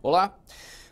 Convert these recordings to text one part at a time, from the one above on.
Olá!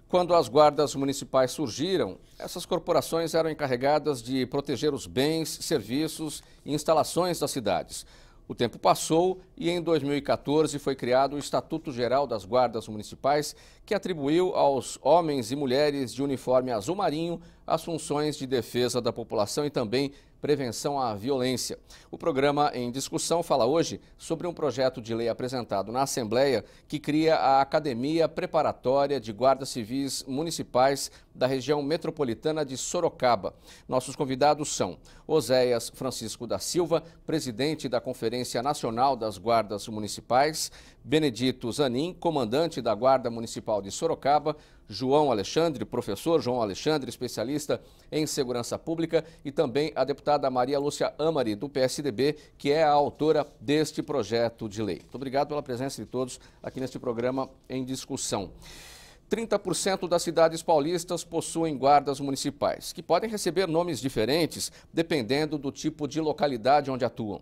Quando as guardas municipais surgiram, essas corporações eram encarregadas de proteger os bens, serviços e instalações das cidades. O tempo passou e em 2014 foi criado o Estatuto Geral das Guardas Municipais, que atribuiu aos homens e mulheres de uniforme azul marinho as funções de defesa da população e também prevenção à violência. O programa em discussão fala hoje sobre um projeto de lei apresentado na Assembleia que cria a Academia Preparatória de Guardas Civis Municipais da região metropolitana de Sorocaba. Nossos convidados são Oséias Francisco da Silva, presidente da Conferência Nacional das Guardas Municipais, Benedito Zanin, comandante da Guarda Municipal de Sorocaba, João Alexandre, professor João Alexandre, especialista em segurança pública, e também a deputada Maria Lúcia Amari, do PSDB, que é a autora deste projeto de lei. Muito obrigado pela presença de todos aqui neste programa em discussão. 30% das cidades paulistas possuem guardas municipais, que podem receber nomes diferentes dependendo do tipo de localidade onde atuam.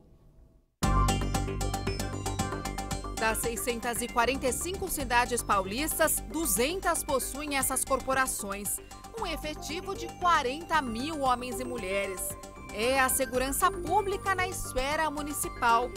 Das 645 cidades paulistas, 200 possuem essas corporações, um efetivo de 40 mil homens e mulheres. É a segurança pública na esfera municipal.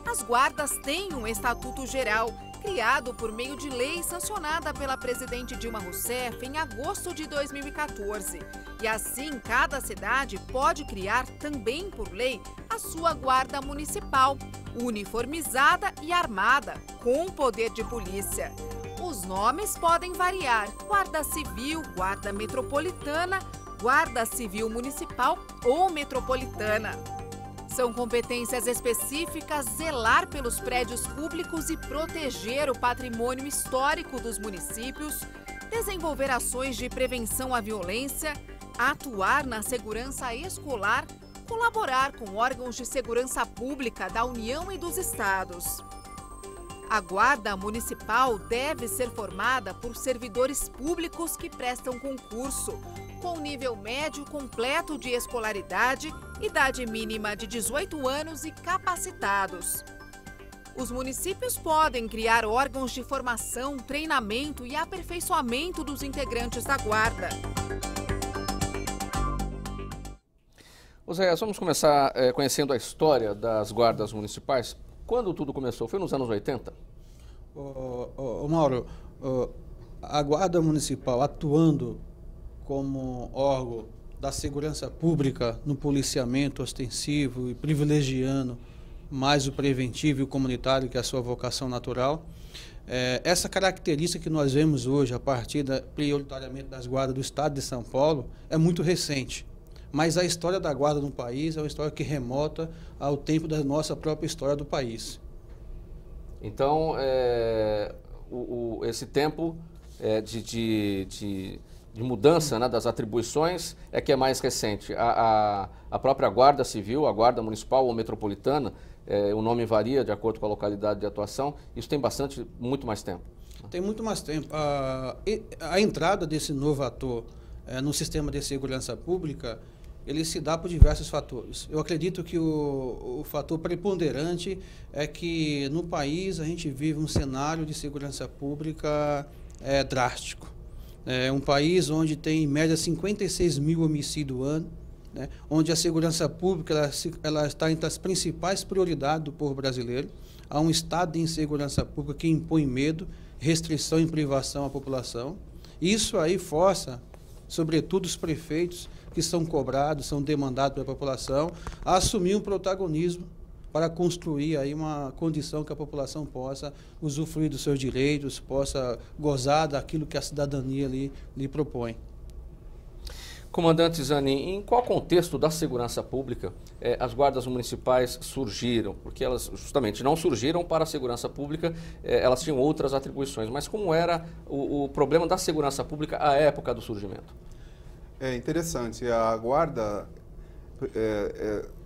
As guardas têm um estatuto geral, criado por meio de lei sancionada pela presidente Dilma Rousseff em agosto de 2014. E assim, cada cidade pode criar, também por lei, a sua guarda municipal, uniformizada e armada, com poder de polícia. Os nomes podem variar: Guarda Civil, Guarda Metropolitana, Guarda Civil Municipal ou Metropolitana. São competências específicas zelar pelos prédios públicos e proteger o patrimônio histórico dos municípios, desenvolver ações de prevenção à violência, atuar na segurança escolar, colaborar com órgãos de segurança pública da União e dos estados. A Guarda Municipal deve ser formada por servidores públicos que prestam concurso, com nível médio completo de escolaridade, idade mínima de 18 anos e capacitados. Os municípios podem criar órgãos de formação, treinamento e aperfeiçoamento dos integrantes da Guarda. Oséias, vamos começar conhecendo a história das guardas municipais. Quando tudo começou? Foi nos anos 80? Mauro, a Guarda Municipal atuando como órgão da segurança pública no policiamento ostensivo e privilegiando mais o preventivo e o comunitário, que é a sua vocação natural. Essa característica que nós vemos hoje, a partir prioritariamente das guardas do estado de São Paulo, é muito recente. Mas a história da guarda no país é uma história que remota ao tempo da nossa própria história do país. Então, esse tempo de mudança, né, das atribuições é que é mais recente. A própria Guarda Civil, a Guarda Municipal ou Metropolitana, o nome varia de acordo com a localidade de atuação, isso tem muito mais tempo. Tem muito mais tempo. A entrada desse novo ator no sistema de segurança pública, ele se dá por diversos fatores. Eu acredito que o fator preponderante é que no país a gente vive um cenário de segurança pública drástico. É um país onde tem em média 56 mil homicídios ano, né, onde a segurança pública ela está entre as principais prioridades do povo brasileiro. Há um estado de insegurança pública que impõe medo, restrição e privação à população. Isso aí força, sobretudo os prefeitos, que são cobrados, são demandados pela população, a assumir um protagonismo para construir aí uma condição que a população possa usufruir dos seus direitos, possa gozar daquilo que a cidadania lhe propõe. Comandante Zanin, em qual contexto da segurança pública as guardas municipais surgiram? Porque elas justamente não surgiram para a segurança pública, elas tinham outras atribuições, mas como era o problema da segurança pública à época do surgimento? É interessante, a guarda,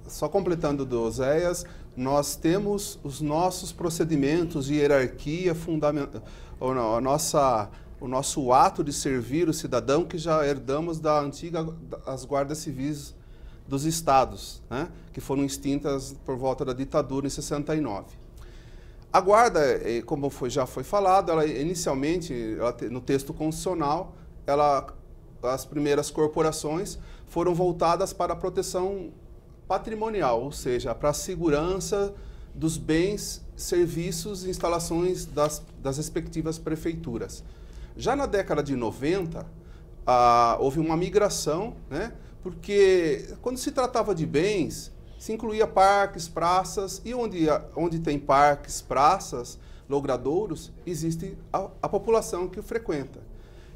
só completando do Oséias, nós temos os nossos procedimentos de hierarquia fundamental, a nossa o nosso ato de servir o cidadão que já herdamos da antiga as guardas civis dos estados, né, que foram extintas por volta da ditadura em 69. A guarda, como já foi falado, ela inicialmente, no texto constitucional, as primeiras corporações foram voltadas para a proteção patrimonial, ou seja, para a segurança dos bens, serviços e instalações das respectivas prefeituras. Já na década de 90, houve uma migração, né, porque quando se tratava de bens, se incluía parques, praças, e onde tem parques, praças, logradouros, existe a população que o frequenta.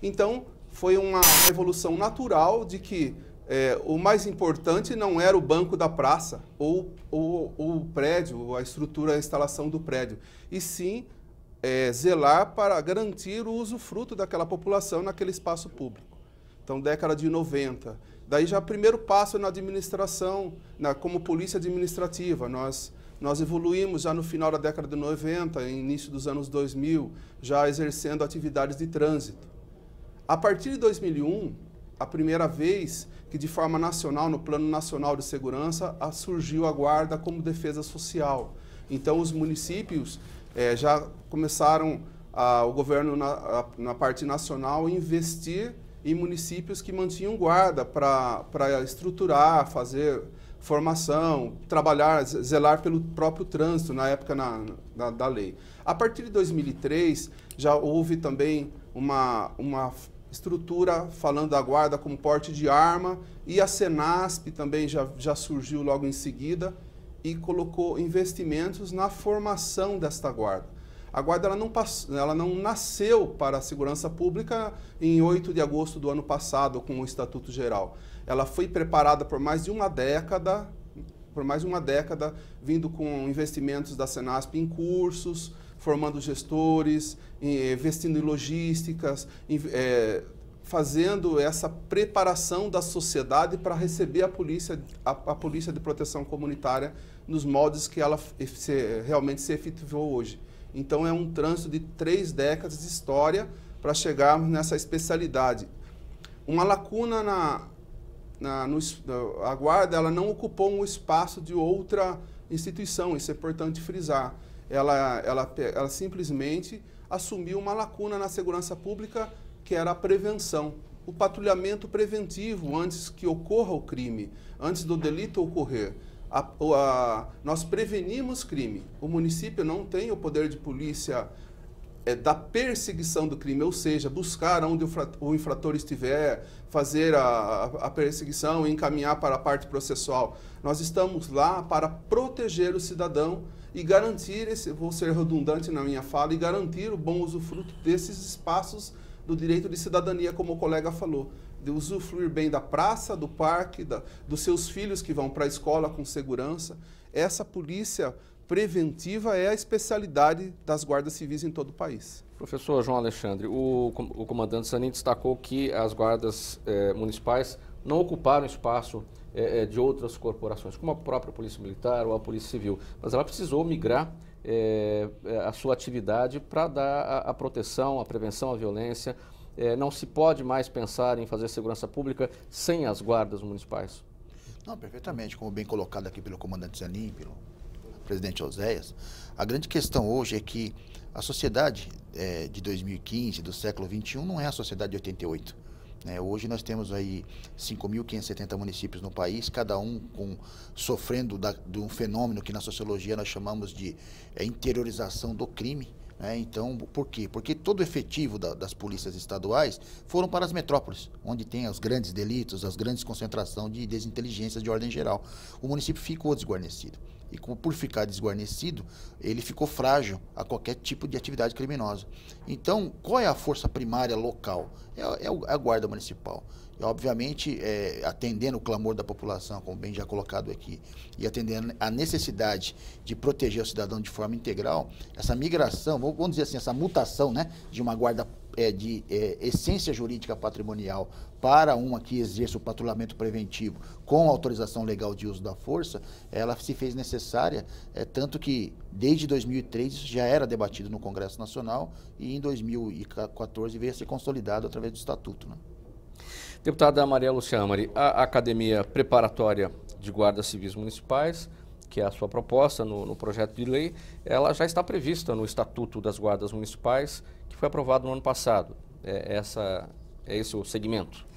Então, foi uma evolução natural de que o mais importante não era o banco da praça ou o prédio, ou a estrutura, a instalação do prédio, e sim zelar para garantir o usufruto daquela população naquele espaço público. Então, década de 90. Daí já primeiro passo na administração, como polícia administrativa. Nós evoluímos já no final da década de 90, início dos anos 2000, já exercendo atividades de trânsito. A partir de 2001, a primeira vez que de forma nacional, no Plano Nacional de Segurança, surgiu a guarda como defesa social. Então os municípios já começaram, o governo na parte nacional, a investir em municípios que mantinham guarda para estruturar, fazer formação, trabalhar, zelar pelo próprio trânsito na época da lei. A partir de 2003, já houve também uma estrutura falando da guarda como porte de arma, e a Senasp também já surgiu logo em seguida e colocou investimentos na formação desta guarda. A guarda ela não nasceu para a segurança pública em 8 de agosto do ano passado com o Estatuto Geral. Ela foi preparada por mais de uma década, vindo com investimentos da Senasp em cursos, formando gestores, investindo em logísticas, fazendo essa preparação da sociedade para receber a polícia de proteção comunitária nos moldes que ela realmente se efetivou hoje. Então é um trânsito de 3 décadas de história para chegarmos nessa especialidade. Uma lacuna a guarda, ela não ocupou um espaço de outra instituição, isso é importante frisar. Ela simplesmente assumiu uma lacuna na segurança pública, que era a prevenção, o patrulhamento preventivo antes que ocorra o crime, antes do delito ocorrer. Nós prevenimos crime. O município não tem o poder de polícia da perseguição do crime, ou seja, buscar onde o infrator estiver, fazer a perseguição e encaminhar para a parte processual. Nós estamos lá para proteger o cidadão e garantir, vou ser redundante na minha fala, e garantir o bom usufruto desses espaços do direito de cidadania, como o colega falou, de usufruir bem da praça, do parque, dos seus filhos que vão para a escola com segurança. Essa polícia preventiva é a especialidade das guardas civis em todo o país. Professor João Alexandre, o comandante Zanin destacou que as guardas municipais não ocuparam espaço de outras corporações, como a própria Polícia Militar ou a Polícia Civil, mas ela precisou migrar a sua atividade para dar a proteção, a prevenção à violência. Não se pode mais pensar em fazer segurança pública sem as guardas municipais? Não, perfeitamente, como bem colocado aqui pelo comandante Zanin, pelo presidente Oséias. A grande questão hoje é que a sociedade de 2015, do século XXI, não é a sociedade de 88. Hoje nós temos aí 5.570 municípios no país, cada um sofrendo de um fenômeno que na sociologia nós chamamos de interiorização do crime. Então, por quê? Porque todo o efetivo das polícias estaduais foram para as metrópoles, onde tem os grandes delitos, as grandes concentrações de desinteligências de ordem geral. O município ficou desguarnecido. E por ficar desguarnecido, ele ficou frágil a qualquer tipo de atividade criminosa. Então, qual é a força primária local? É a Guarda Municipal. E, obviamente, atendendo o clamor da população, como bem já colocado aqui, e atendendo a necessidade de proteger o cidadão de forma integral, essa migração, vamos dizer assim, essa mutação, de uma guarda essência jurídica patrimonial para uma que exerça o patrulhamento preventivo com autorização legal de uso da força, ela se fez necessária, tanto que desde 2003 isso já era debatido no Congresso Nacional e em 2014 veio a ser consolidado através do Estatuto, né? Deputada Maria Lúcia Amari, a Academia Preparatória de Guardas Civis Municipais, que é a sua proposta no projeto de lei, ela já está prevista no Estatuto das Guardas Municipais, que foi aprovado no ano passado. É esse o segmento?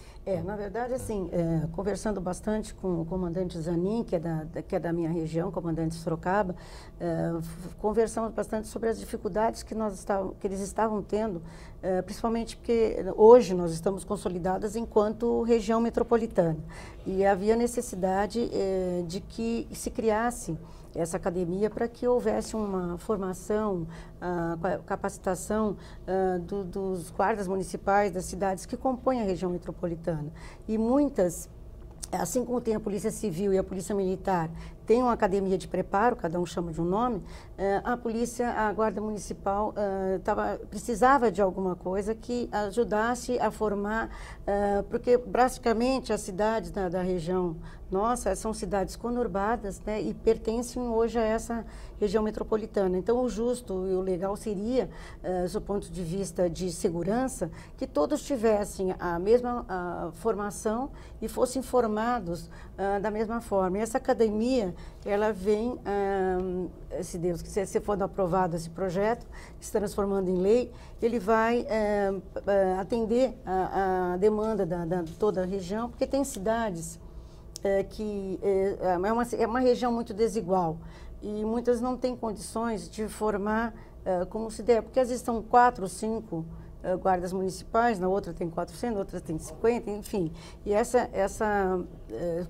Na verdade, assim, conversando bastante com o comandante Zanin, que é da minha região, comandante Sorocaba, conversamos bastante sobre as dificuldades que eles estavam tendo, principalmente porque hoje nós estamos consolidadas enquanto região metropolitana. E havia necessidade de que se criasse essa academia para que houvesse uma formação, capacitação dos guardas municipais das cidades que compõem a região metropolitana. E muitas, assim como tem a Polícia Civil e a Polícia Militar, tem uma academia de preparo, cada um chama de um nome, a Guarda Municipal precisava de alguma coisa que ajudasse a formar, porque praticamente as cidades da região nossa são cidades conurbadas, né, e pertencem hoje a essa região metropolitana. Então, o justo e o legal seria, do ponto de vista de segurança, que todos tivessem a mesma formação e fossem formados da mesma forma. E essa academia, ela vem, se Deus quiser, se for aprovado esse projeto, se transformando em lei, ele vai atender a demanda de toda a região, porque tem cidades que é uma região muito desigual e muitas não têm condições de formar como se der, porque às vezes são 4 ou 5 guardas municipais, na outra tem 400, na outra tem 50, enfim. E essa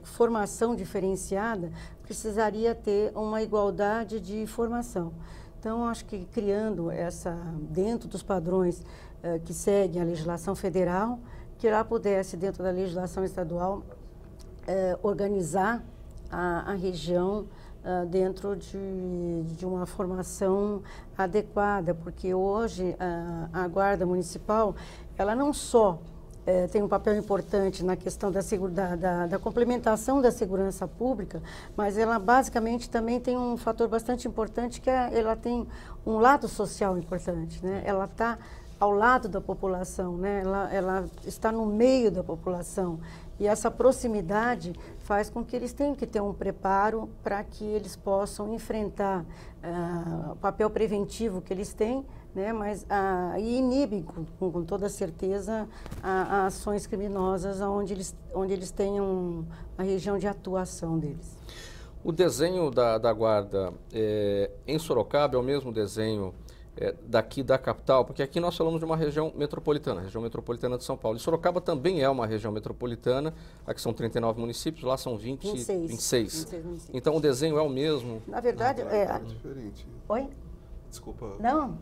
formação diferenciada precisaria ter uma igualdade de formação. Então, acho que criando dentro dos padrões que seguem a legislação federal, que ela pudesse, dentro da legislação estadual, organizar a região dentro de uma formação adequada, porque hoje a Guarda Municipal, ela não só tem um papel importante na questão da complementação da segurança pública, mas ela basicamente também tem um fator bastante importante, que ela tem um lado social importante, né? Ela está ao lado da população, né? Ela está no meio da população. E essa proximidade faz com que eles tenham que ter um preparo para que eles possam enfrentar o papel preventivo que eles têm, né? Mas e inibem com toda certeza ações criminosas onde eles tenham a região de atuação deles. O desenho da guarda em Sorocaba é o mesmo desenho daqui da capital, porque aqui nós falamos de uma região metropolitana de São Paulo. E Sorocaba também é uma região metropolitana, aqui são 39 municípios, lá são 26 municípios. Então o desenho é o mesmo? Na verdade, é diferente. Oi? Desculpa. Não.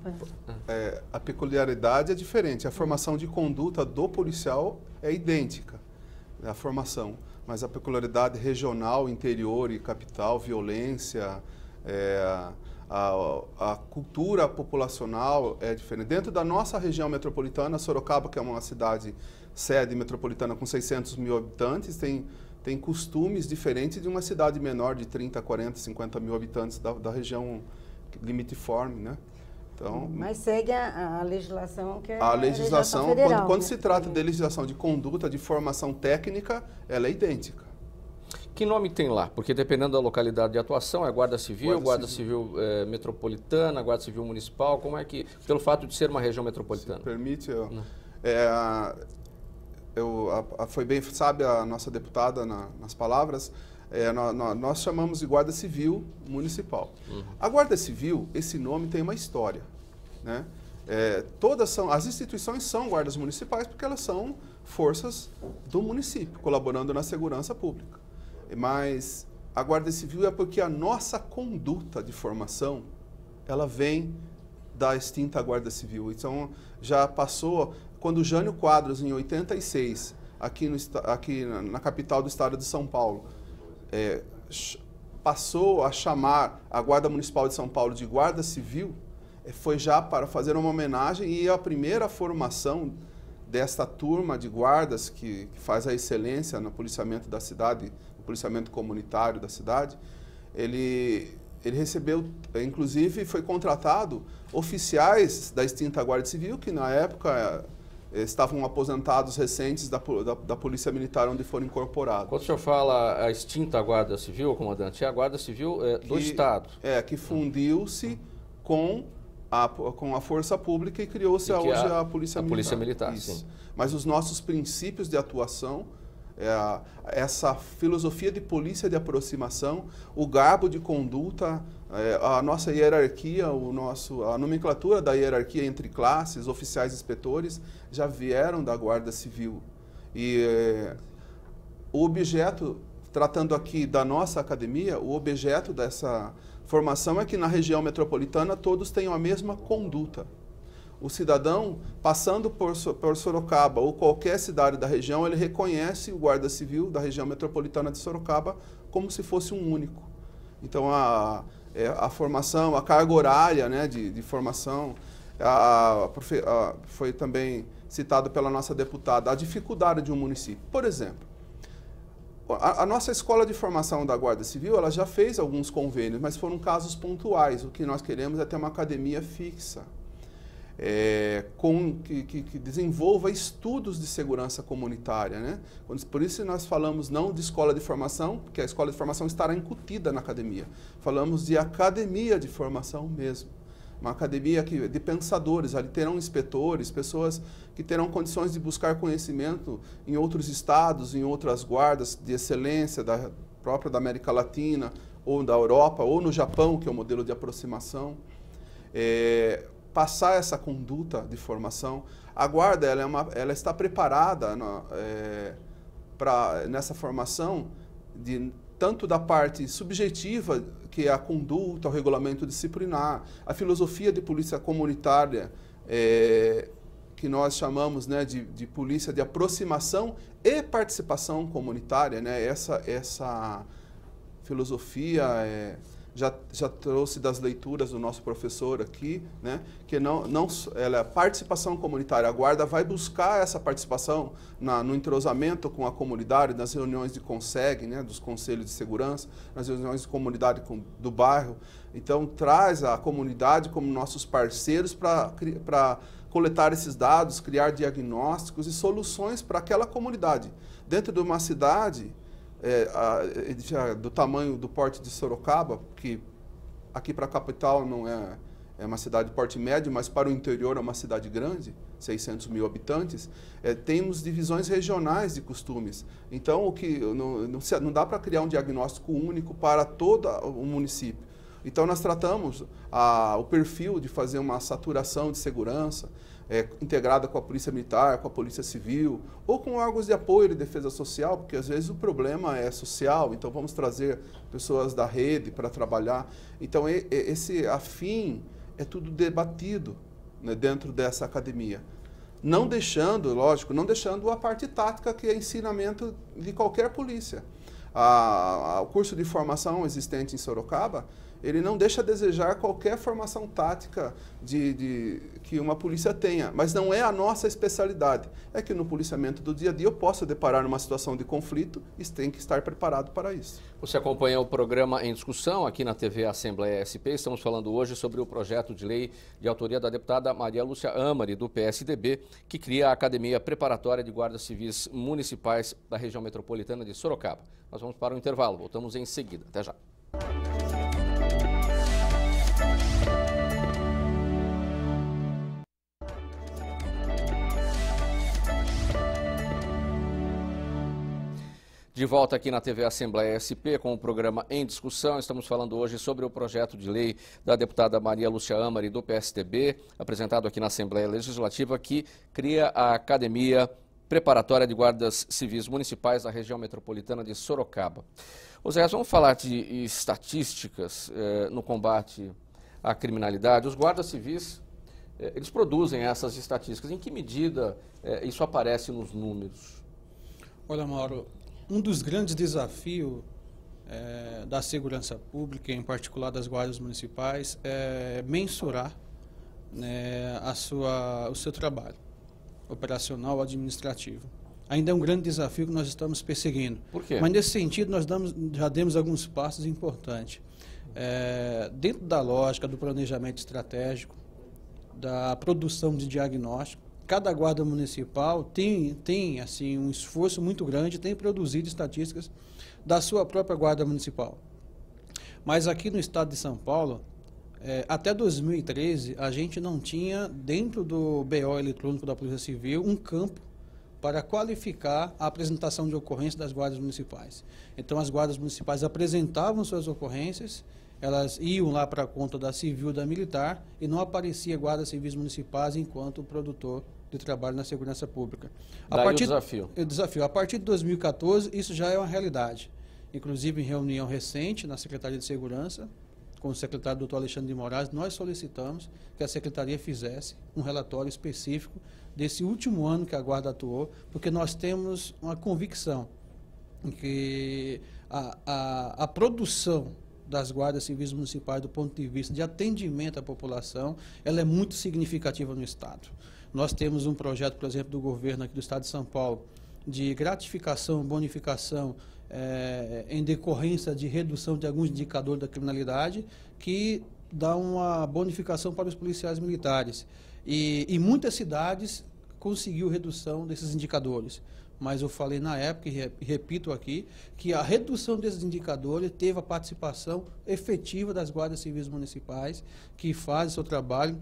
A peculiaridade é diferente. A formação de conduta do policial é idêntica, a formação. Mas a peculiaridade regional, interior e capital, violência, a cultura populacional é diferente. Dentro da nossa região metropolitana, Sorocaba, que é uma cidade sede metropolitana com 600 mil habitantes, tem costumes diferentes de uma cidade menor de 30, 40, 50 mil habitantes da região limitiforme, né? Então, mas segue a legislação que é a legislação federal, quando né? se trata de legislação de conduta, de formação técnica, ela é idêntica. Que nome tem lá? Porque dependendo da localidade de atuação, é Guarda Civil, Guarda Civil Metropolitana, Guarda Civil Municipal, como é que, pelo fato de ser uma região metropolitana? Se permite, foi bem sábia a nossa deputada nas palavras, nós chamamos de Guarda Civil Municipal. A Guarda Civil, esse nome tem uma história, né? As instituições são guardas municipais porque elas são forças do município, colaborando na segurança pública. Mas a Guarda Civil é porque a nossa conduta de formação, ela vem da extinta Guarda Civil. Então, já passou, quando o Jânio Quadros, em 86, aqui na capital do estado de São Paulo, passou a chamar a Guarda Municipal de São Paulo de Guarda Civil, foi já para fazer uma homenagem, e a primeira formação desta turma de guardas que faz a excelência no policiamento da cidade, no policiamento comunitário da cidade, ele recebeu, inclusive foi contratado oficiais da extinta Guarda Civil, que na época estavam aposentados recentes da Polícia Militar, onde foram incorporados. Quando o senhor fala a extinta Guarda Civil, comandante, é a Guarda Civil do Estado. Que fundiu-se com a força pública e criou-se hoje a Polícia Militar. Polícia Militar, isso. Sim. Mas os nossos princípios de atuação, essa filosofia de polícia de aproximação, o garbo de conduta, a nossa hierarquia, a nomenclatura da hierarquia entre classes, oficiais e inspetores, já vieram da Guarda Civil. E o objeto, tratando aqui da nossa academia, o objeto dessa formação é que na região metropolitana todos tenham a mesma conduta. O cidadão, passando por Sorocaba ou qualquer cidade da região, ele reconhece o guarda civil da região metropolitana de Sorocaba como se fosse um único. Então, a formação, a carga horária, né, de formação, foi também citado pela nossa deputada, a dificuldade de um município. Por exemplo, a nossa escola de formação da Guarda Civil, ela já fez alguns convênios, mas foram casos pontuais. O que nós queremos é ter uma academia fixa, que desenvolva estudos de segurança comunitária, né? Por isso nós falamos não de escola de formação, porque a escola de formação estará incutida na academia. Falamos de academia de formação mesmo. Uma academia de pensadores, ali terão inspetores, pessoas que terão condições de buscar conhecimento em outros estados, em outras guardas de excelência, própria da América Latina, ou da Europa, ou no Japão, que é o modelo de aproximação. Passar essa conduta de formação. A guarda ela está preparada nessa formação tanto da parte subjetiva, que é a conduta, o regulamento disciplinar, a filosofia de polícia comunitária, que nós chamamos, né, de polícia de aproximação e participação comunitária, né? Essa filosofia já trouxe das leituras do nosso professor aqui, né, que ela é participação comunitária. A guarda vai buscar essa participação no entrosamento com a comunidade, nas reuniões de CONSEG, né, dos conselhos de segurança, nas reuniões de comunidade do bairro. Então, traz a comunidade como nossos parceiros para coletar esses dados, criar diagnósticos e soluções para aquela comunidade. Dentro de uma cidade do tamanho do porte de Sorocaba, que aqui para a capital não é uma cidade de porte médio, mas para o interior é uma cidade grande, 600 mil habitantes, temos divisões regionais de costumes. Então, não dá para criar um diagnóstico único para todo o município. Então, nós tratamos o perfil de fazer uma saturação de segurança, integrada com a Polícia Militar, com a Polícia Civil, ou com órgãos de apoio de defesa social, porque às vezes o problema é social, então vamos trazer pessoas da rede para trabalhar. Então, esse afim é tudo debatido, né, dentro dessa academia. Não deixando a parte tática, que é ensinamento de qualquer polícia. O curso de formação existente em Sorocaba, ele não deixa a desejar qualquer formação tática que uma polícia tenha, mas não é a nossa especialidade. É que no policiamento do dia a dia eu posso deparar numa situação de conflito e tem que estar preparado para isso. Você acompanha o programa Em Discussão aqui na TV Assembleia SP. Estamos falando hoje sobre o projeto de lei de autoria da deputada Maria Lúcia Amari, do PSDB, que cria a Academia Preparatória de Guardas Civis Municipais da região metropolitana de Sorocaba. Nós vamos para o intervalo, voltamos em seguida. Até já. De volta aqui na TV Assembleia SP com o programa Em Discussão. Estamos falando hoje sobre o projeto de lei da deputada Maria Lúcia Amari, do PSDB, apresentado aqui na Assembleia Legislativa, que cria a Academia Preparatória de Guardas Civis Municipais da região metropolitana de Sorocaba. Zé, vamos falar de estatísticas no combate à criminalidade. Os guardas civis, eles produzem essas estatísticas. Em que medida isso aparece nos números? Olha, Mauro, um dos grandes desafios da segurança pública, em particular das guardas municipais, é mensurar o seu trabalho operacional, administrativo. Ainda é um grande desafio que nós estamos perseguindo. Por quê? Mas nesse sentido nós já demos alguns passos importantes. Dentro da lógica do planejamento estratégico, da produção de diagnóstico, cada guarda municipal tem assim, um esforço muito grande, tem produzido estatísticas da sua própria guarda municipal. Mas aqui no estado de São Paulo, até 2013, a gente não tinha, dentro do BO eletrônico da Polícia Civil, um campo para qualificar a apresentação de ocorrência das guardas municipais. Então, as guardas municipais apresentavam suas ocorrências, elas iam lá para a conta da civil, da militar, e não aparecia guardas civis municipais enquanto produtor de trabalho na segurança pública. Daí o desafio. O desafio. A partir de 2014, isso já é uma realidade. Inclusive, em reunião recente na Secretaria de Segurança, com o secretário doutor Alexandre de Moraes, nós solicitamos que a Secretaria fizesse um relatório específico desse último ano que a Guarda atuou, porque nós temos uma convicção que a produção das guardas civis municipais do ponto de vista de atendimento à população, ela é muito significativa no Estado. Nós temos um projeto, por exemplo, do governo aqui do Estado de São Paulo, de gratificação, bonificação, em decorrência de redução de alguns indicadores da criminalidade, que dá uma bonificação para os policiais militares. E muitas cidades conseguiu redução desses indicadores. Mas eu falei na época, e repito aqui, que a redução desses indicadores teve a participação efetiva das guardas civis municipais, que fazem seu trabalho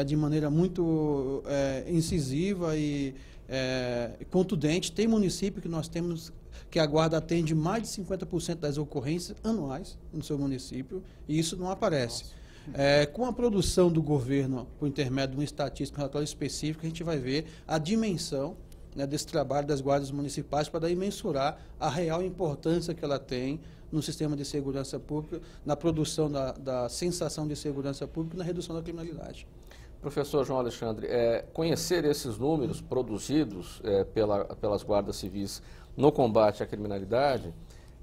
de maneira muito incisiva e contundente. Tem município que nós temos que a guarda atende mais de 50% das ocorrências anuais no seu município, e isso não aparece. Com a produção do governo, por intermédio de uma estatística, um relatório específico, a gente vai ver a dimensão desse trabalho das guardas municipais para daí mensurar a real importância que ela tem no sistema de segurança pública, na produção da sensação de segurança pública e na redução da criminalidade. Professor João Alexandre, conhecer esses números produzidos pelas guardas civis no combate à criminalidade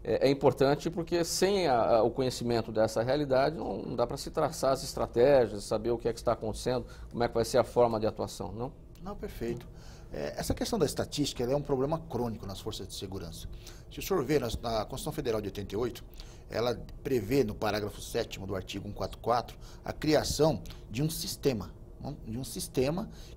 é importante, porque sem o conhecimento dessa realidade não dá para se traçar as estratégias, saber o que é que está acontecendo, como é que vai ser a forma de atuação, não? Não, perfeito. Essa questão da estatística ela é um problema crônico nas forças de segurança. Se o senhor vê na Constituição Federal de 88, ela prevê no parágrafo 7º do artigo 144 a criação de um sistema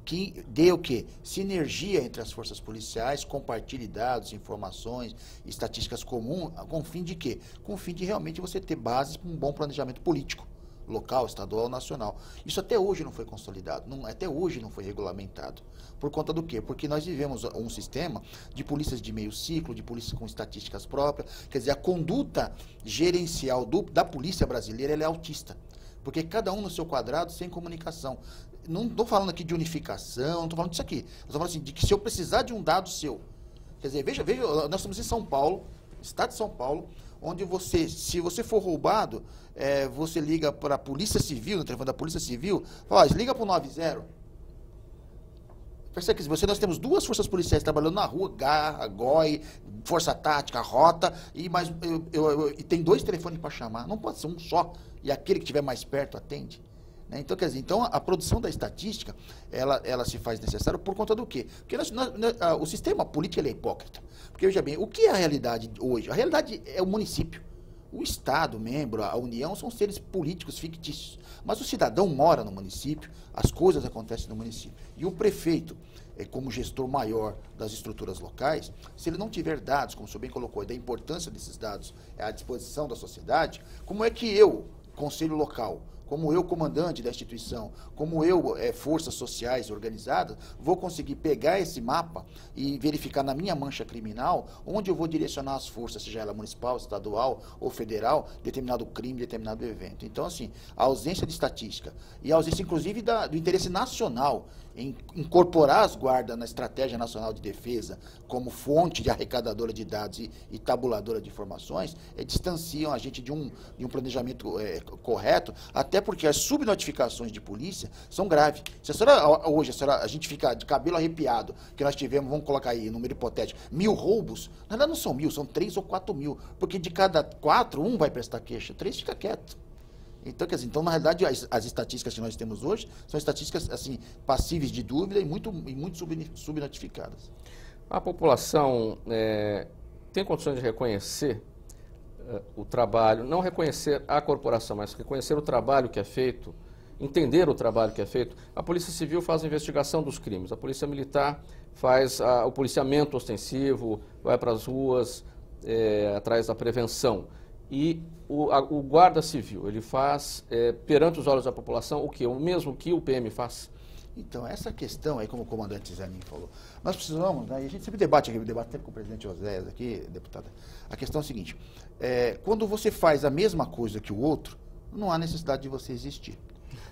que dê o quê? Sinergia entre as forças policiais, compartilhe dados, informações, estatísticas comuns, com o fim de quê? Com o fim de realmente você ter bases para um bom planejamento político, local, estadual, nacional. Isso até hoje não foi consolidado, até hoje não foi regulamentado. Por conta do quê? Porque nós vivemos um sistema de polícias de meio ciclo, de polícia com estatísticas próprias, quer dizer, a conduta gerencial da polícia brasileira ela é autista. Porque cada um no seu quadrado, sem comunicação. Não estou falando aqui de unificação, não estou falando disso aqui. Estou falando assim, de que se eu precisar de um dado seu, quer dizer, veja, nós estamos em São Paulo, estado de São Paulo, onde se você for roubado, você liga para a Polícia Civil, no telefone da Polícia Civil, fala, liga para o 90. Percebe que nós temos duas forças policiais trabalhando na rua, Garra, GOI, Força Tática, Rota, e tem 2 telefones para chamar. Não pode ser um só, e aquele que estiver mais perto atende. Né? Então, quer dizer, a produção da estatística, ela se faz necessária por conta do quê? Porque o sistema político ele é hipócrita. Porque, veja bem, o que é a realidade hoje? A realidade é o município. O Estado, membro, a União, são seres políticos fictícios. Mas o cidadão mora no município, as coisas acontecem no município. E o prefeito, como gestor maior das estruturas locais, se ele não tiver dados, como o senhor bem colocou, e da importância desses dados à disposição da sociedade, como é que eu, conselho local, como eu, comandante da instituição, como eu, forças sociais organizadas, vou conseguir pegar esse mapa e verificar na minha mancha criminal onde eu vou direcionar as forças, seja ela municipal, estadual ou federal, determinado crime, determinado evento. Então, assim, a ausência de estatística e a ausência, inclusive, do interesse nacional em incorporar as guardas na Estratégia Nacional de Defesa como fonte de arrecadadora de dados e tabuladora de informações, distanciam a gente de um planejamento correto, até porque as subnotificações de polícia são graves. Se a gente fica de cabelo arrepiado, que nós tivemos, vamos colocar aí, número hipotético, 1000 roubos, na verdade não são 1000, são 3 ou 4 mil, porque de cada 4, um vai prestar queixa, 3 fica quieto. Então, quer dizer, então, na realidade, as estatísticas que nós temos hoje são estatísticas assim, passíveis de dúvida e muito subnotificadas. A população tem condições de reconhecer o trabalho, não reconhecer a corporação, mas reconhecer o trabalho que é feito, entender o trabalho que é feito. A Polícia Civil faz a investigação dos crimes, a Polícia Militar faz o policiamento ostensivo, vai para as ruas atrás da prevenção. E o Guarda Civil, ele faz, perante os olhos da população, o quê? O mesmo que o PM faz? Então, essa questão aí, como o comandante Zanin falou, nós precisamos, né, e a gente sempre debate aqui, debate sempre com o presidente Oséias aqui, deputada, a questão é a seguinte, quando você faz a mesma coisa que o outro, não há necessidade de você existir.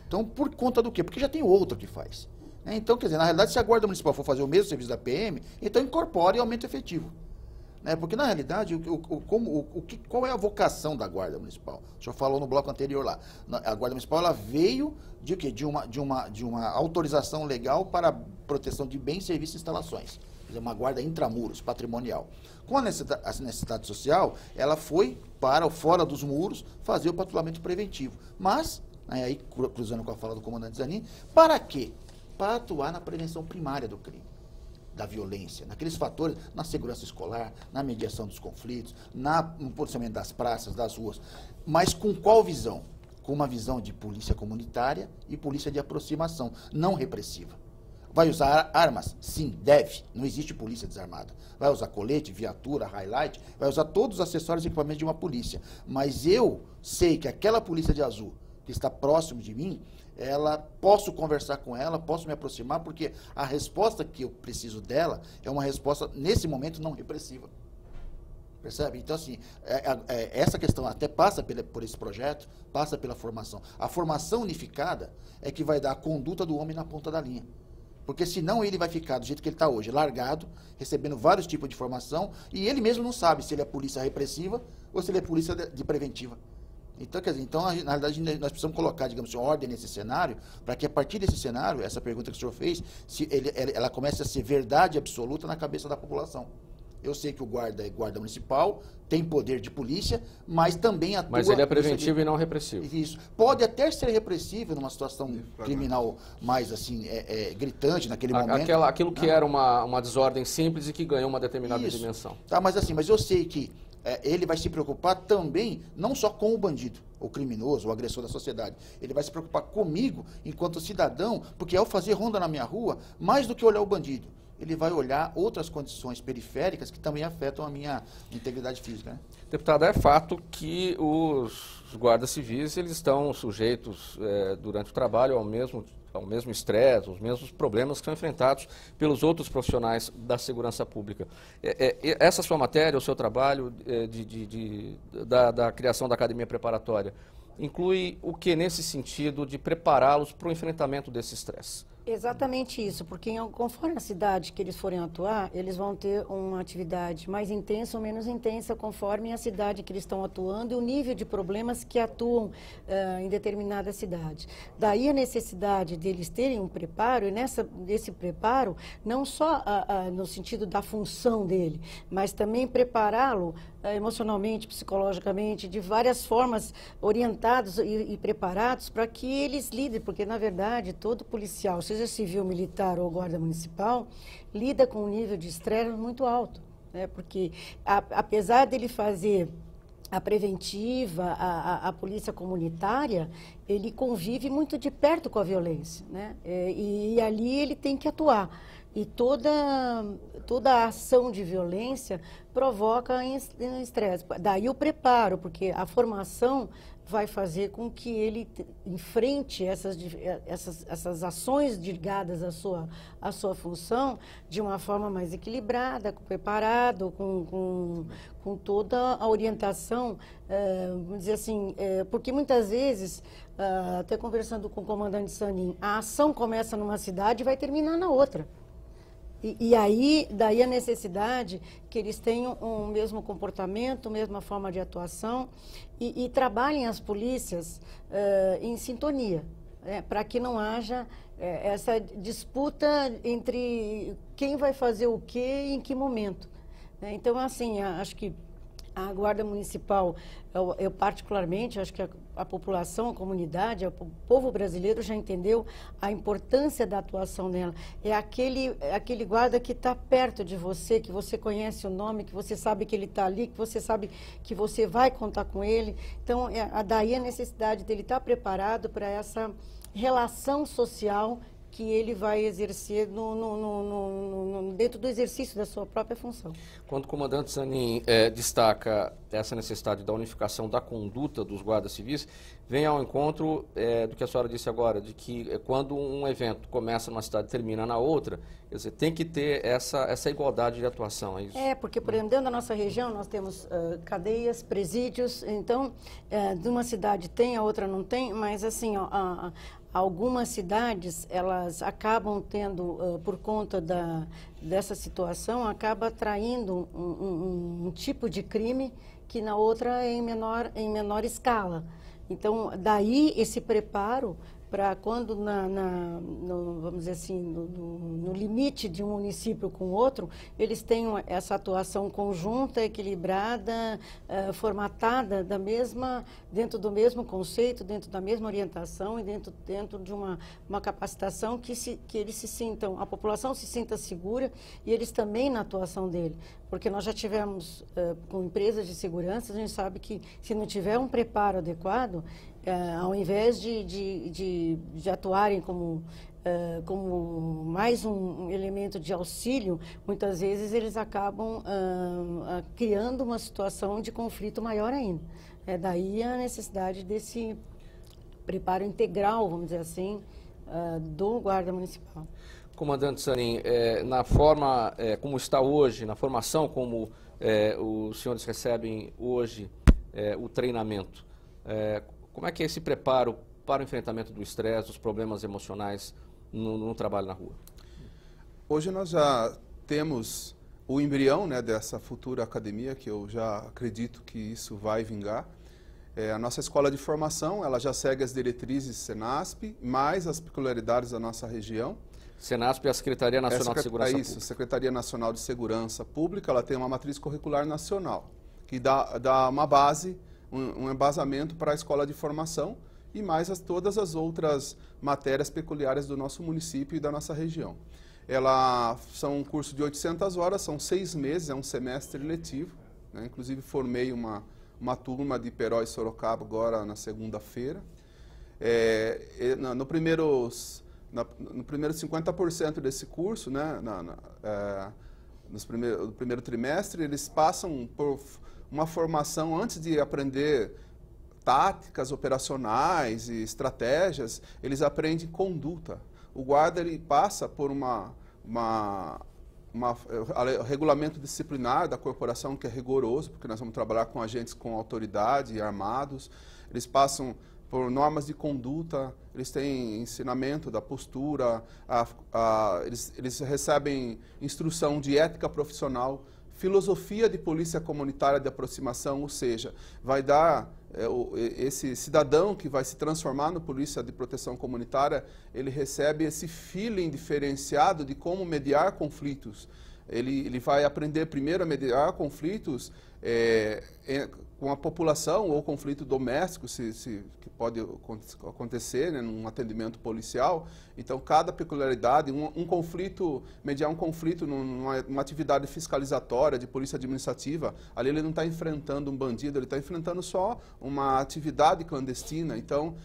Então, por conta do quê? Porque já tem outro que faz. Né? Então, quer dizer, na realidade, se a Guarda Municipal for fazer o mesmo serviço da PM, então incorpore e aumente o efetivo. Né? Porque, na realidade, qual é a vocação da Guarda Municipal? O senhor falou no bloco anterior lá. A Guarda Municipal ela veio de quê? De uma autorização legal para a proteção de bens, serviços e instalações. Quer dizer, uma guarda intramuros, patrimonial. Com a necessidade social, ela foi para fora dos muros fazer o patrulhamento preventivo. Mas, aí cruzando com a fala do comandante Zanin, para quê? Para atuar na prevenção primária do crime, da violência, naqueles fatores, na segurança escolar, na mediação dos conflitos, no policiamento das praças, das ruas. Mas com qual visão? Com uma visão de polícia comunitária e polícia de aproximação, não repressiva. Vai usar armas? Sim, deve. Não existe polícia desarmada. Vai usar colete, viatura, highlight, vai usar todos os acessórios e equipamentos de uma polícia. Mas eu sei que aquela polícia de azul que está próximo de mim, posso conversar com ela, posso me aproximar, porque a resposta que eu preciso dela é uma resposta, nesse momento, não repressiva. Percebe? Então, assim, essa questão até passa por esse projeto, passa pela formação. A formação unificada é que vai dar a conduta do homem na ponta da linha. Porque senão ele vai ficar do jeito que ele está hoje, largado, recebendo vários tipos de formação, e ele mesmo não sabe se ele é polícia repressiva ou se ele é polícia de preventiva. Então, quer dizer, na realidade, nós precisamos colocar, digamos assim, ordem nesse cenário, para que a partir desse cenário, essa pergunta que o senhor fez, ela comece a ser verdade absoluta na cabeça da população. Eu sei que o guarda é guarda municipal, tem poder de polícia, mas também atua... Mas ele é preventivo e não repressivo. Isso. Pode até ser repressivo numa situação criminal mais, assim, gritante naquele momento. Aquilo que era uma desordem simples e que ganhou uma determinada dimensão. Tá, mas eu sei que ele vai se preocupar também, não só com o bandido, o criminoso, o agressor da sociedade. Ele vai se preocupar comigo, enquanto cidadão, porque ao fazer ronda na minha rua, mais do que olhar o bandido, ele vai olhar outras condições periféricas que também afetam a minha integridade física. Né? Deputado, é fato que os guardas civis eles estão sujeitos, durante o trabalho, ao mesmo estresse, os mesmos problemas que são enfrentados pelos outros profissionais da segurança pública. Essa sua matéria, o seu trabalho da criação da academia preparatória, inclui o que nesse sentido de prepará-los para o enfrentamento desse estresse? Exatamente isso, porque conforme a cidade que eles forem atuar, eles vão ter uma atividade mais intensa ou menos intensa, conforme a cidade que eles estão atuando e o nível de problemas que atuam em determinada cidade. Daí a necessidade deles terem um preparo, e nesse preparo, não só no sentido da função dele, mas também prepará-lo emocionalmente, psicologicamente, de várias formas, orientados e preparados para que eles lidem, porque, na verdade, todo policial, seja civil, militar ou guarda municipal, lida com um nível de estresse muito alto, né? Porque, apesar dele fazer a preventiva, a polícia comunitária, ele convive muito de perto com a violência, né? E ali ele tem que atuar. E toda a ação de violência provoca estresse. Daí o preparo, porque a formação vai fazer com que ele enfrente essas ações ligadas à sua função de uma forma mais equilibrada, preparado, com toda a orientação, vamos dizer assim, porque muitas vezes, até conversando com o comandante Zanin, a ação começa numa cidade e vai terminar na outra. E aí, daí a necessidade que eles tenham o mesmo comportamento, a mesma forma de atuação e trabalhem as polícias em sintonia, para que não haja essa disputa entre quem vai fazer o quê e em que momento. Então, assim, acho que A Guarda Municipal, eu particularmente, acho que a população, a comunidade, o povo brasileiro já entendeu a importância da atuação dela. É aquele guarda que está perto de você, que você conhece o nome, que você sabe que ele está ali, que você sabe que você vai contar com ele. Então, daí a necessidade dele estar preparado para essa relação social que ele vai exercer dentro do exercício da sua própria função. Quando o comandante Zanin destaca essa necessidade da unificação da conduta dos guardas civis, vem ao encontro do que a senhora disse agora, de que quando um evento começa numa cidade e termina na outra, quer dizer, tem que ter essa igualdade de atuação. É isso? Porque, por exemplo, dentro da nossa região, nós temos cadeias, presídios, então, de uma cidade tem, a outra não tem, mas assim, algumas cidades, elas acabam tendo, por conta dessa situação, acaba atraindo um tipo de crime que na outra é em menor escala. Então, daí esse preparo para quando, vamos dizer assim, no limite de um município com o outro, eles tenham essa atuação conjunta, equilibrada, formatada dentro do mesmo conceito, dentro da mesma orientação e dentro de uma capacitação que eles se sintam, a população se sinta segura e eles também na atuação dele. Porque nós já tivemos com empresas de segurança, a gente sabe que se não tiver um preparo adequado, ao invés de atuarem como mais um elemento de auxílio, muitas vezes eles acabam criando uma situação de conflito maior ainda. É daí a necessidade desse preparo integral, vamos dizer assim, do guarda municipal. Comandante Zanin, na forma como está hoje, na formação como os senhores recebem hoje o treinamento, como é que é esse preparo para o enfrentamento do estresse, dos problemas emocionais no trabalho na rua? Hoje nós já temos o embrião, né, dessa futura academia, que eu já acredito que isso vai vingar. A nossa escola de formação, ela já segue as diretrizes Senasp, mais as peculiaridades da nossa região. Senasp é a Secretaria Nacional de Segurança Pública. Isso, Secretaria Nacional de Segurança Pública, ela tem uma matriz curricular nacional, que dá uma base, um embasamento para a escola de formação e mais todas as outras matérias peculiares do nosso município e da nossa região. São um curso de 800 horas, são 6 meses, é um semestre letivo, né? Inclusive formei uma turma de Peró e Sorocaba agora na segunda-feira. No primeiro 50% desse curso, né, no primeiro trimestre, eles passam por uma formação antes de aprender táticas operacionais e estratégias, eles aprendem conduta. O guarda ele passa por regulamento disciplinar da corporação, que é rigoroso, porque nós vamos trabalhar com agentes com autoridade e armados. Eles passam por normas de conduta, eles têm ensinamento da postura, eles recebem instrução de ética profissional, filosofia de polícia comunitária de aproximação, ou seja, vai dar esse cidadão que vai se transformar no polícia de proteção comunitária, ele recebe esse feeling diferenciado de como mediar conflitos. Ele vai aprender primeiro a mediar conflitos com a população ou conflito doméstico, que pode acontecer, né, num atendimento policial. Então, cada peculiaridade, mediar um conflito numa atividade fiscalizatória de polícia administrativa, ali ele não está enfrentando um bandido, ele está enfrentando só uma atividade clandestina. Então,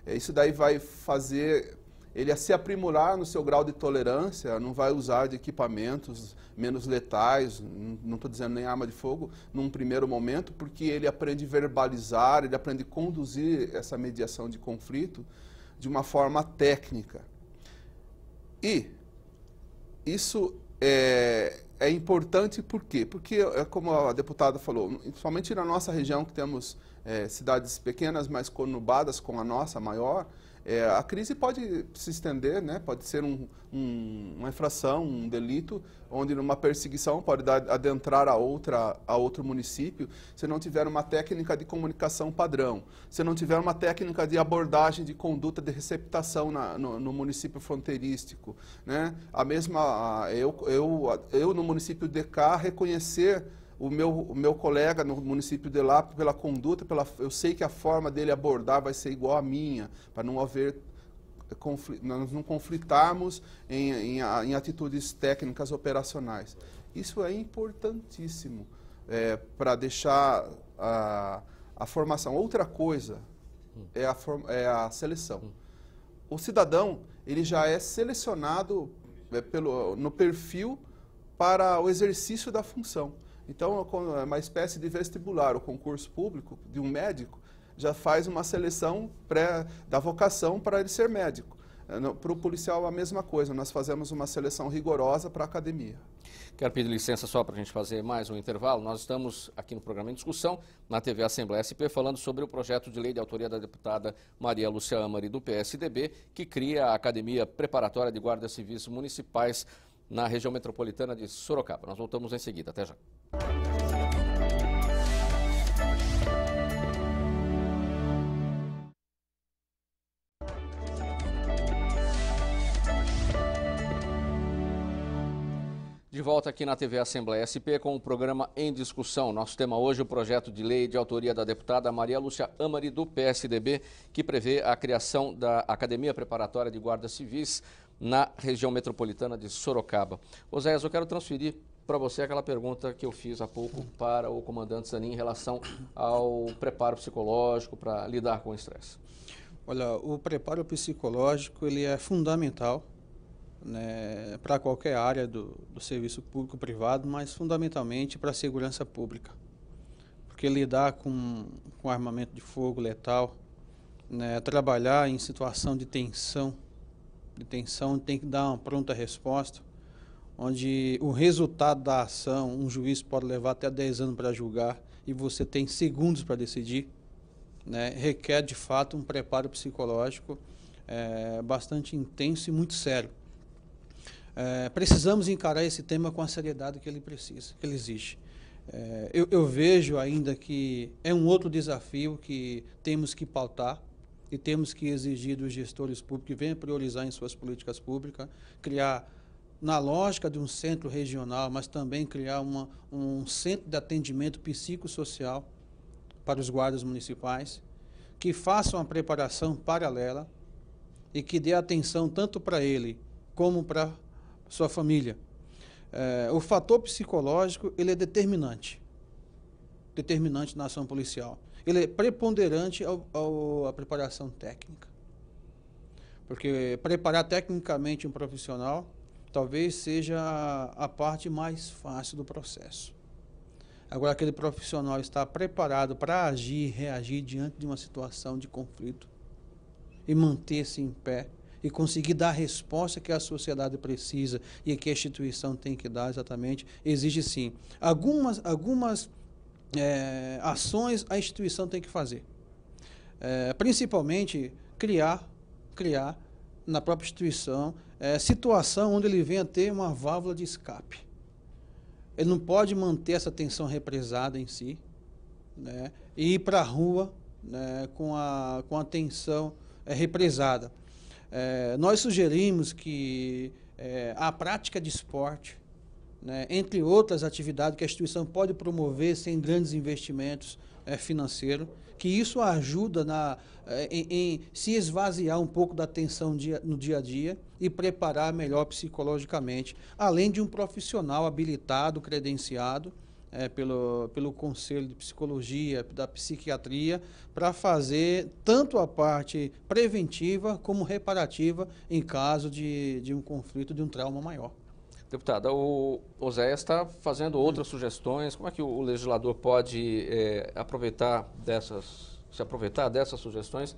isso daí vai fazer ele a se aprimorar no seu grau de tolerância, não vai usar de equipamentos menos letais, não estou dizendo nem arma de fogo, num primeiro momento, porque ele aprende a verbalizar, ele aprende a conduzir essa mediação de conflito de uma forma técnica. E isso é importante por quê? Porque, como a deputada falou, somente na nossa região que temos cidades pequenas, mas conurbadas com a nossa maior, a crise pode se estender, né? Pode ser uma infração, um delito, onde numa perseguição pode adentrar a outro município, se não tiver uma técnica de comunicação padrão, se não tiver uma técnica de abordagem de conduta de receptação no município fronteirístico, né? Eu no município de cá reconhecer o meu colega no município de lá, pela conduta, eu sei que a forma dele abordar vai ser igual à minha, para não haver nós não conflitarmos em atitudes técnicas operacionais. Isso é importantíssimo para deixar a formação. Outra coisa é a seleção. O cidadão, ele já é selecionado no perfil para o exercício da função. Então, é uma espécie de vestibular, o concurso público de um médico já faz uma seleção da vocação para ele ser médico. Para o policial, a mesma coisa, nós fazemos uma seleção rigorosa para a academia. Quero pedir licença só para a gente fazer mais um intervalo. Nós estamos aqui no programa em discussão, na TV Assembleia SP, falando sobre o projeto de lei de autoria da deputada Maria Lúcia Amari, do PSDB, que cria a Academia Preparatória de Guardas Civis Municipais na região metropolitana de Sorocaba. Nós voltamos em seguida. Até já. De volta aqui na TV Assembleia SP com o programa Em Discussão. Nosso tema hoje é o projeto de lei de autoria da deputada Maria Lúcia Amari, do PSDB, que prevê a criação da Academia Preparatória de Guardas Civis na região metropolitana de Sorocaba. Oséias, eu quero transferir para você aquela pergunta que eu fiz há pouco para o comandante Zanin em relação ao preparo psicológico para lidar com o estresse. Olha, o preparo psicológico ele é fundamental, né, para qualquer área do serviço público-privado, mas fundamentalmente para a segurança pública. Porque lidar com armamento de fogo letal, né, trabalhar em situação de tensão tem que dar uma pronta resposta, onde o resultado da ação, um juiz pode levar até 10 anos para julgar e você tem segundos para decidir, né, requer de fato um preparo psicológico bastante intenso e muito sério. Precisamos encarar esse tema com a seriedade que ele precisa, que ele exige. Eu vejo ainda que é um outro desafio que temos que pautar e temos que exigir dos gestores públicos que venham priorizar em suas políticas públicas, criar, na lógica de um centro regional, mas também criar um centro de atendimento psicossocial para os guardas municipais, que façam uma preparação paralela e que dê atenção tanto para ele como para sua família. O fator psicológico ele é determinante na ação policial. Ele é preponderante à preparação técnica. Porque preparar tecnicamente um profissional talvez seja a parte mais fácil do processo. Agora, aquele profissional está preparado para agir e reagir diante de uma situação de conflito e manter-se em pé e conseguir dar a resposta que a sociedade precisa e que a instituição tem que dar exatamente, exige sim. Algumas ações a instituição tem que fazer. Principalmente, criar na própria instituição situação onde ele venha ter uma válvula de escape. Ele não pode manter essa tensão represada em si, né, e ir para a rua, né, com a tensão represada. Nós sugerimos que a prática de esporte, né, entre outras atividades que a instituição pode promover sem grandes investimentos financeiros, que isso ajuda em se esvaziar um pouco da tensão no dia a dia e preparar melhor psicologicamente, além de um profissional habilitado, credenciado pelo Conselho de Psicologia, da Psiquiatria, para fazer tanto a parte preventiva como reparativa em caso de um conflito, de um trauma maior. Deputada, o Oséias está fazendo outras sugestões. Como é que o legislador pode se aproveitar dessas sugestões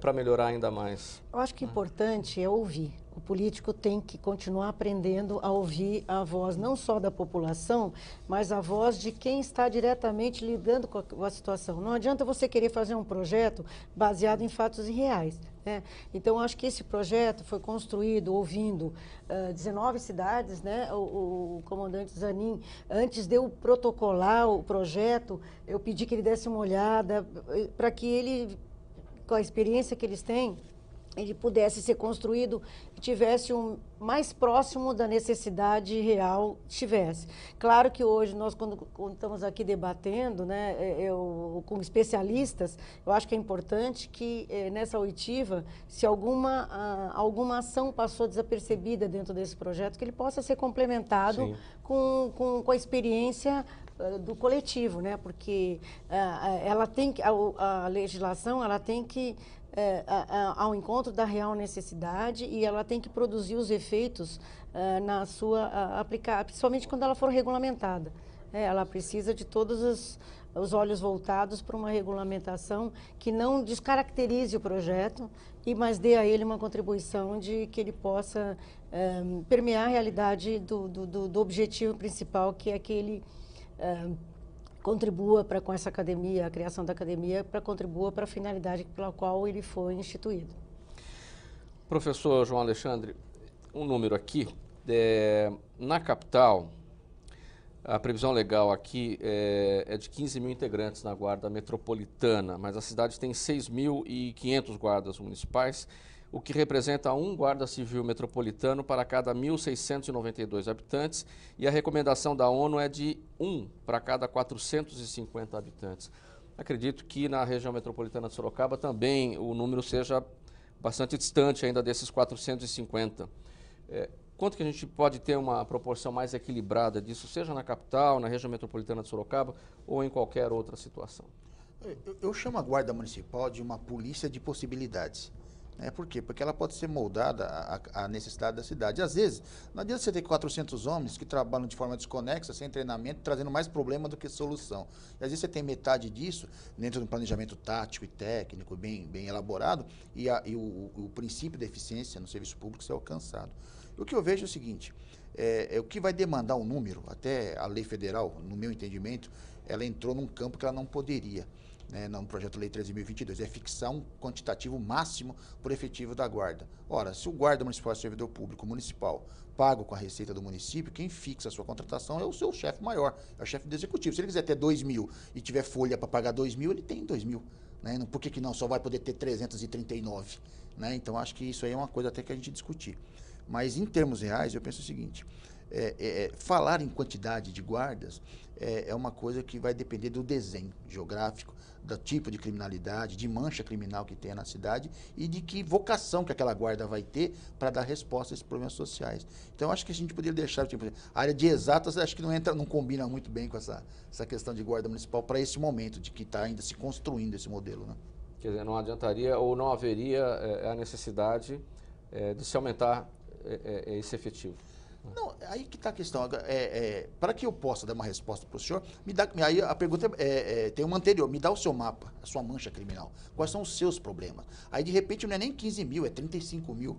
para melhorar ainda mais? Eu acho que o importante é ouvir. O político tem que continuar aprendendo a ouvir a voz não só da população, mas a voz de quem está diretamente lidando com a situação. Não adianta você querer fazer um projeto baseado em fatos reais, né? Então, acho que esse projeto foi construído ouvindo 19 cidades, né? O comandante Zanin, antes de eu protocolar o projeto, eu pedi que ele desse uma olhada para que ele, com a experiência que eles têm, ele pudesse ser construído e tivesse mais próximo da necessidade real tivesse. Claro que hoje nós, quando estamos aqui debatendo, né, com especialistas, eu acho que é importante que nessa oitiva, se alguma ação passou desapercebida dentro desse projeto, que ele possa ser complementado com a experiência do coletivo, né? Porque a legislação ela tem que ao encontro da real necessidade e ela tem que produzir os efeitos na sua aplicar, principalmente quando ela for regulamentada. Ela precisa de todos os olhos voltados para uma regulamentação que não descaracterize o projeto, mas dê a ele uma contribuição de que ele possa permear a realidade do objetivo principal, que é que ele contribua com essa academia, a criação da academia, contribua para a finalidade pela qual ele foi instituído. Professor João Alexandre, um número aqui, na capital, a previsão legal aqui é de 15 mil integrantes na Guarda Metropolitana, mas a cidade tem 6.500 guardas municipais, o que representa um guarda civil metropolitano para cada 1.692 habitantes, e a recomendação da ONU é de 1 para cada 450 habitantes. Acredito que na região metropolitana de Sorocaba também o número seja bastante distante ainda desses 450. Quanto que a gente pode ter uma proporção mais equilibrada disso, seja na capital, na região metropolitana de Sorocaba ou em qualquer outra situação? Eu chamo a Guarda Municipal de uma polícia de possibilidades. Por quê? Porque ela pode ser moldada à necessidade da cidade. Às vezes, não adianta você ter 400 homens que trabalham de forma desconexa, sem treinamento, trazendo mais problema do que solução. E às vezes você tem metade disso dentro de um planejamento tático e técnico bem elaborado e o princípio da eficiência no serviço público ser alcançado. O que eu vejo é o seguinte, o que vai demandar um número, até a lei federal, no meu entendimento, ela entrou num campo que ela não poderia. No projeto Lei 13.022, é fixar um quantitativo máximo por efetivo da guarda. Ora, se o guarda municipal é servidor público municipal, pago com a receita do município, quem fixa a sua contratação é o seu chefe maior, é o chefe do executivo. Se ele quiser ter 2.000 e tiver folha para pagar 2.000, ele tem 2.000. Por que não? Só vai poder ter 339. Então, acho que isso aí é uma coisa até que a gente discutir. Mas, em termos reais, eu penso o seguinte, falar em quantidade de guardas é uma coisa que vai depender do desenho geográfico, do tipo de criminalidade, de mancha criminal que tem na cidade e de que vocação que aquela guarda vai ter para dar resposta a esses problemas sociais. Então, acho que a gente poderia deixar, a área de exatas, acho que não combina muito bem com essa questão de guarda municipal para esse momento, de que está ainda se construindo esse modelo. Quer dizer, não adiantaria ou não haveria a necessidade de se aumentar esse efetivo. Não, aí que está a questão. Para que eu possa dar uma resposta para o senhor, aí a pergunta tem uma anterior, me dá o seu mapa, a sua mancha criminal. Quais são os seus problemas? Aí, de repente, não é nem 15 mil, é 35 mil.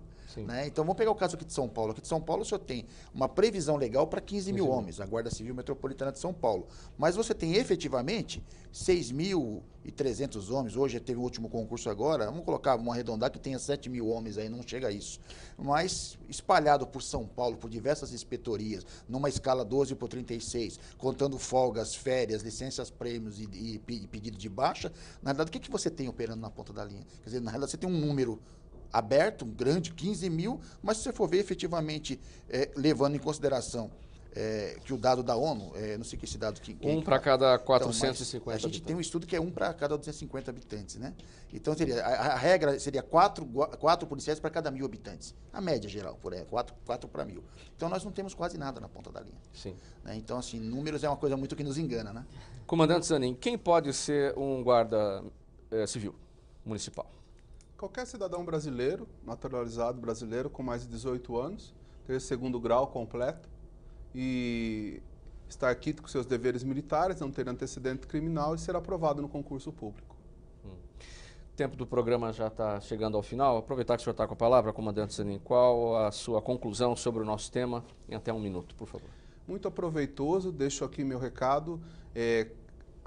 Então, vamos pegar o caso aqui de São Paulo. Aqui de São Paulo, o senhor tem uma previsão legal para 15 mil homens, a Guarda Civil Metropolitana de São Paulo. Mas você tem, efetivamente, 6.300 homens. Hoje teve o último concurso agora, vamos colocar, vamos arredondar que tenha 7 mil homens aí, não chega a isso. Mas espalhado por São Paulo, por diversas inspetorias, numa escala 12/36, contando folgas, férias, licenças, prêmios e pedido de baixa, na verdade, o que você tem operando na ponta da linha? Quer dizer, na realidade, você tem um número aberto, um grande, 15 mil, mas se você for ver efetivamente, levando em consideração que o dado da ONU, não sei que esse dado... Um para cada 450 habitantes. A gente tem um estudo que é 1 para cada 250 habitantes, Então, a regra seria 4 policiais para cada 1.000 habitantes. A média geral, 4 para 1.000. Então, nós não temos quase nada na ponta da linha. Sim. Então, assim, números é uma coisa muito que nos engana, Comandante Zanin, quem pode ser um guarda civil municipal? Qualquer cidadão brasileiro, naturalizado brasileiro, com mais de 18 anos, ter segundo grau completo e estar quito com seus deveres militares, não ter antecedente criminal e ser aprovado no concurso público. O tempo do programa já está chegando ao final. Aproveitar que o senhor está com a palavra, comandante Zanin, qual a sua conclusão sobre o nosso tema em até 1 minuto, por favor? Muito aproveitoso, deixo aqui meu recado,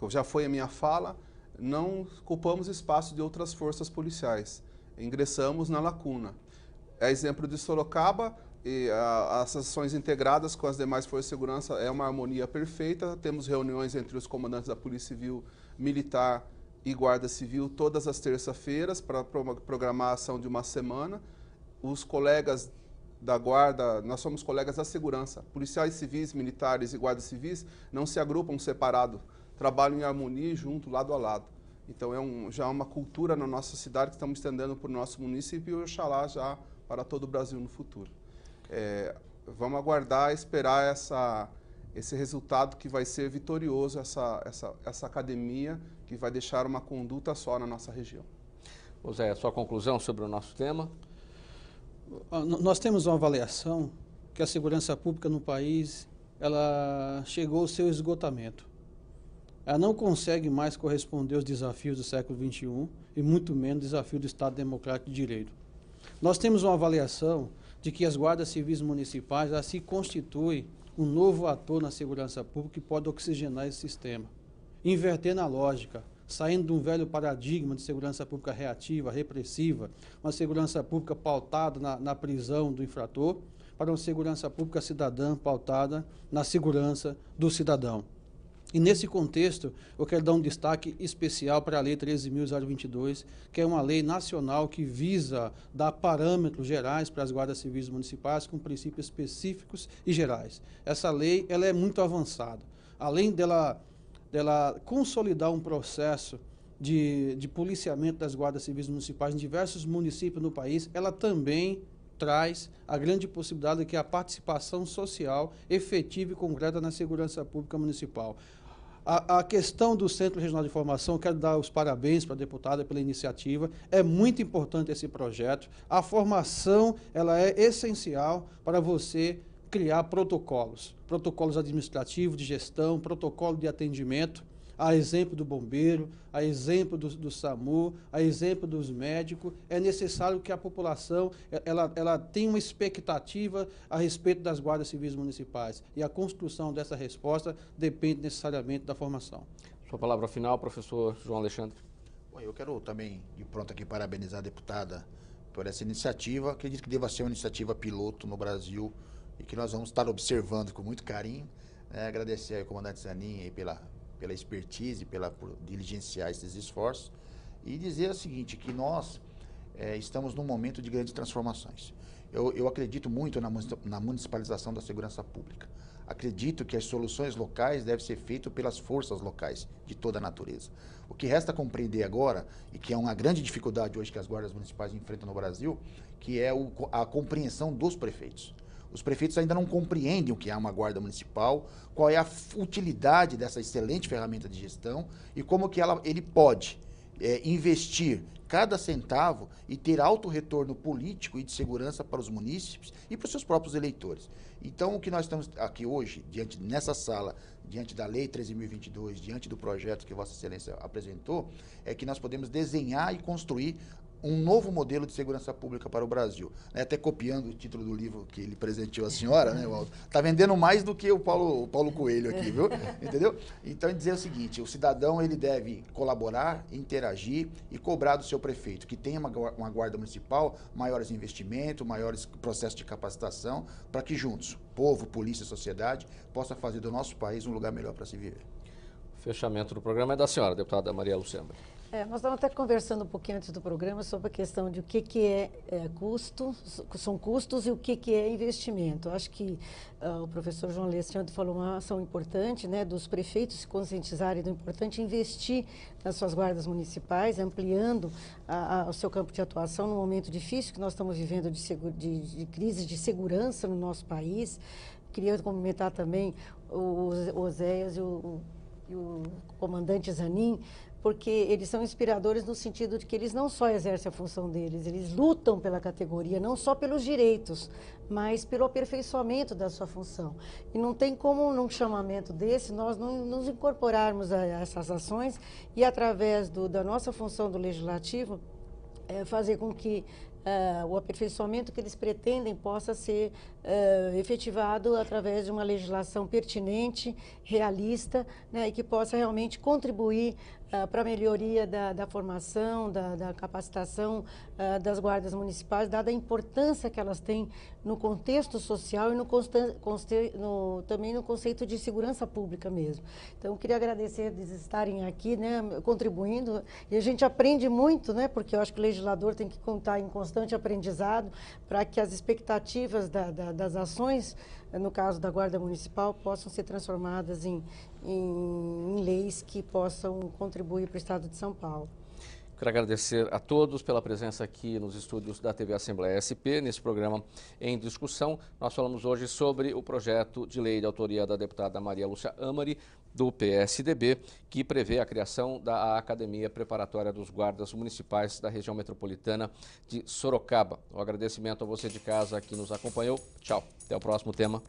já foi a minha fala, não ocupamos espaço de outras forças policiais, ingressamos na lacuna. É exemplo de Sorocaba, as ações integradas com as demais forças de segurança é uma harmonia perfeita, temos reuniões entre os comandantes da Polícia Civil Militar e Guarda Civil todas as terças-feiras para programar a ação de uma semana. Os colegas da Guarda, nós somos colegas da segurança. Policiais civis, militares e guardas civis não se agrupam separado, trabalham em harmonia e junto, lado a lado. Então já é uma cultura na nossa cidade que estamos estendendo para o nosso município e oxalá já para todo o Brasil no futuro. Vamos aguardar, esperar esse resultado que vai ser vitorioso, essa academia que vai deixar uma conduta só na nossa região. Zé, sua conclusão sobre o nosso tema? Nós temos uma avaliação que a segurança pública no país ela chegou ao seu esgotamento. Ela não consegue mais corresponder aos desafios do século XXI e muito menos desafio do Estado Democrático de Direito. Nós temos uma avaliação de que as guardas civis municipais elas se constituem um novo ator na segurança pública que pode oxigenar esse sistema, invertendo a lógica, saindo de um velho paradigma de segurança pública reativa, repressiva, uma segurança pública pautada na prisão do infrator, para uma segurança pública cidadã pautada na segurança do cidadão. E nesse contexto, eu quero dar um destaque especial para a Lei 13.022, que é uma lei nacional que visa dar parâmetros gerais para as guardas civis municipais com princípios específicos e gerais. Essa lei ela é muito avançada. Além dela consolidar um processo de policiamento das guardas civis municipais em diversos municípios no país, ela também traz a grande possibilidade de que a participação social efetiva e concreta na segurança pública municipal. A questão do Centro Regional de Formação, quero dar os parabéns para a deputada pela iniciativa, é muito importante esse projeto. A formação ela é essencial para você criar protocolos administrativos, de gestão, protocolo de atendimento, a exemplo do bombeiro, a exemplo do SAMU, a exemplo dos médicos. É necessário que a população ela tenha uma expectativa a respeito das guardas civis municipais. E a construção dessa resposta depende necessariamente da formação. Sua palavra final, professor João Alexandre. Bom, eu quero também, de pronto aqui, parabenizar a deputada por essa iniciativa. Acredito que deva ser uma iniciativa piloto no Brasil e que nós vamos estar observando com muito carinho. Agradecer ao comandante Zanin aí pela expertise, por diligenciar esses esforços, e dizer o seguinte, que nós estamos num momento de grandes transformações. Eu acredito muito na municipalização da segurança pública. Acredito que as soluções locais devem ser feitas pelas forças locais, de toda a natureza. O que resta compreender agora, e que é uma grande dificuldade hoje que as guardas municipais enfrentam no Brasil, que é a compreensão dos prefeitos. Os prefeitos ainda não compreendem o que é uma guarda municipal, qual é a utilidade dessa excelente ferramenta de gestão e como que ele pode investir cada centavo e ter alto retorno político e de segurança para os munícipes e para os seus próprios eleitores. Então, o que nós estamos aqui hoje, nessa sala, diante da Lei 13.022, diante do projeto que Vossa Excelência apresentou, é que nós podemos desenhar e construir um novo modelo de segurança pública para o Brasil. Até copiando o título do livro que ele presenteou a senhora, né, Walter? Está vendendo mais do que o Paulo Coelho aqui, viu? Entendeu? Então, dizer o seguinte, o cidadão ele deve colaborar, interagir e cobrar do seu prefeito, que tenha uma guarda municipal, maiores investimentos, maiores processos de capacitação, para que juntos, povo, polícia e sociedade, possa fazer do nosso país um lugar melhor para se viver. O fechamento do programa é da senhora, deputada Maria Lucenda. Nós estávamos até conversando um pouquinho antes do programa sobre a questão de o que é custo, são custos e o que é investimento. Acho que o professor João Alexandre falou uma ação importante, né, dos prefeitos se conscientizarem do importante investir nas suas guardas municipais, ampliando o seu campo de atuação num momento difícil que nós estamos vivendo de crise de segurança no nosso país. Queria cumprimentar também o Oséias e o comandante Zanin, porque eles são inspiradores no sentido de que eles não só exercem a função deles, eles lutam pela categoria, não só pelos direitos, mas pelo aperfeiçoamento da sua função. E não tem como, num chamamento desse, nós não nos incorporarmos a essas ações e, através da nossa função do Legislativo, fazer com que o aperfeiçoamento que eles pretendem possa ser efetivado através de uma legislação pertinente, realista, né, e que possa realmente contribuir para a melhoria da formação, da capacitação das guardas municipais, dada a importância que elas têm no contexto social e também no conceito de segurança pública mesmo. Então, eu queria agradecer de estarem aqui, né, contribuindo, e a gente aprende muito, né, porque eu acho que o legislador tem que contar em constante aprendizado para que as expectativas das ações, no caso da Guarda Municipal, possam ser transformadas em leis que possam contribuir para o Estado de São Paulo. Quero agradecer a todos pela presença aqui nos estúdios da TV Assembleia SP, nesse programa em discussão. Nós falamos hoje sobre o projeto de lei de autoria da deputada Maria Lúcia Amari, do PSDB, que prevê a criação da Academia Preparatória dos Guardas Municipais da região metropolitana de Sorocaba. Um agradecimento a você de casa que nos acompanhou. Tchau. Até o próximo tema.